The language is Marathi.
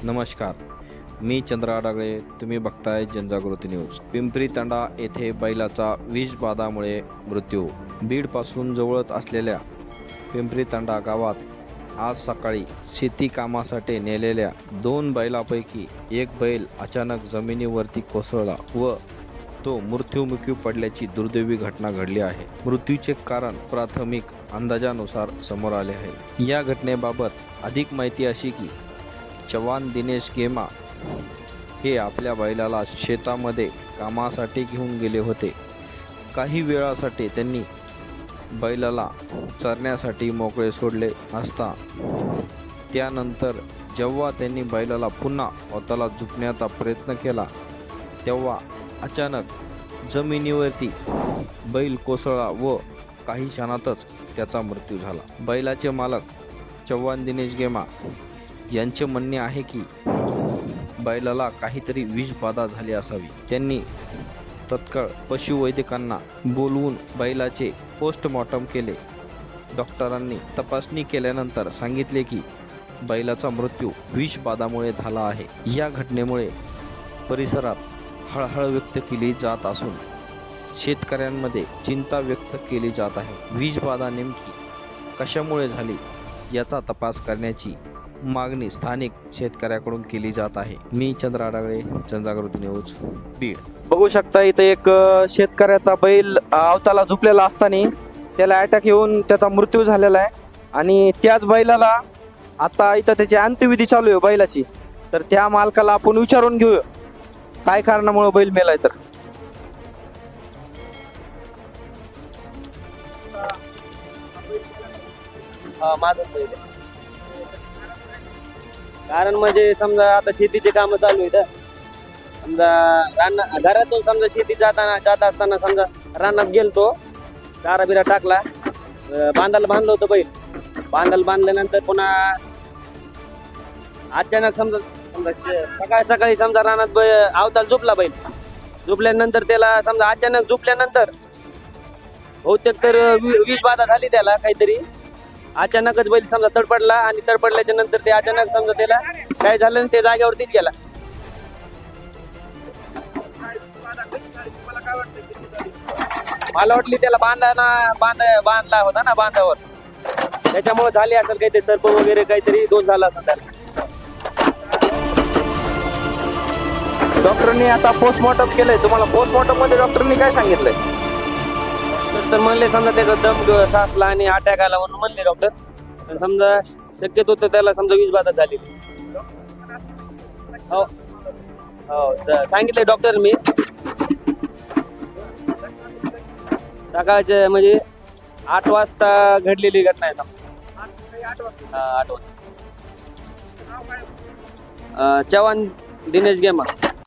नमस्कार, मी चंद्र आडागळे. तुम्ही बघताय जनजागृती न्यूज. पिंपरी तांडा येथे बैलाचा विषबाधामुळे मृत्यू. बीडपासून जवळच असलेल्या पिंपरी तांडा गावात आज सकाळी शेती कामासाठी नेलेल्या 2 बैलापैकी एक बैल अचानक जमिनीवरती कोसळला व तो मृत्युमुखी पडल्याची दुर्दैवी घटना घडली आहे. मृत्यूचे कारण प्राथमिक अंदाजानुसार समोर आले आहे. या घटनेबाबत अधिक माहिती अशी की चव्हाण दिनेश गेमा हे आपल्या बैलाला शेतामध्ये कामासाठी घेऊन गेले होते. काही वेळासाठी त्यांनी बैलाला चरण्यासाठी मोकळे सोडले असता त्यानंतर जेव्हा त्यांनी बैलाला पुन्हा स्वतःला झुकण्याचा प्रयत्न केला तेव्हा अचानक जमिनीवरती बैल कोसळला व काही क्षणातच त्याचा मृत्यू झाला. बैलाचे मालक चव्हाण दिनेश गेमा यांचे म्हणणे आहे की बैलाला काहीतरी विषबाधा झाली असावी. त्यांनी तत्काळ पशुवैद्यकांना बोलवून बैलाचे पोस्टमॉर्टम केले. डॉक्टरांनी तपासणी केल्यानंतर सांगितले की बैलाचा मृत्यू विषबाधामुळे झाला आहे. या घटनेमुळे परिसरात हळहळ व्यक्त केली जात असून शेतकऱ्यांमध्ये चिंता व्यक्त केली जात आहे. विषबाधा नेमकी कशामुळे झाली याचा तपास करण्याची मागणी स्थानिक शेतकऱ्याकडून केली जात आहे. मी चंद्र आडागळे, जनजागृती न्यूज, बीड. बघू शकता इथं एक शेतकऱ्याचा बैल अवताला झोपलेला असताना त्याला अटॅक येऊन त्याचा मृत्यू झालेला आहे आणि त्याच बैलाला आता इथं त्याची अंत्यविधी चालू आहे बैलाची. तर त्या मालकाला आपण विचारून घेऊ काय कारणामुळे बैल मेलाय. तर माझं बैल आहे. कारण म्हणजे समजा आता शेतीचे काम चालू आहेत. समजा घरातून समजा शेती जात असताना समजा रानात गेलतो, चारा बिरा टाकला, बांधाला बांधलं होतं बैल. बांधाला बांधल्यानंतर पुन्हा अचानक समजा सकाळी समजा रानात अवताल झोपला बैल. झोपल्यानंतर त्याला समजा अचानक झोपल्यानंतर बहुतेक तर विषबाधा झाली त्याला काहीतरी. अचानकच बैल समजा तडपडला आणि तडपडल्याच्या नंतर ते अचानक समजा त्याला काय झालं आणि ते जागेवरतीच गेला. मला वाटली त्याला बांधला होता ना बांधावर, त्याच्यामुळे झाले असेल काहीतरी सर्प वगैरे काहीतरी दोष झाला असेल त्याला. डॉक्टरनी आता पोस्टमॉर्टम केलंय. तुम्हाला पोस्टमॉर्टम मध्ये डॉक्टरनी काय सांगितलंय? तर म्हणले समजा त्याचा दम साचला आणि अटॅक आला म्हणून म्हणले डॉक्टर. समजा शक्यतो त्याला समजा विषबाधा झाली. हो हो सांगितलंय डॉक्टर. मी सकाळचे म्हणजे 8 वाजता घडलेली घटना आहे. 8 वाजता. चव्हाण दिनेश गेमा.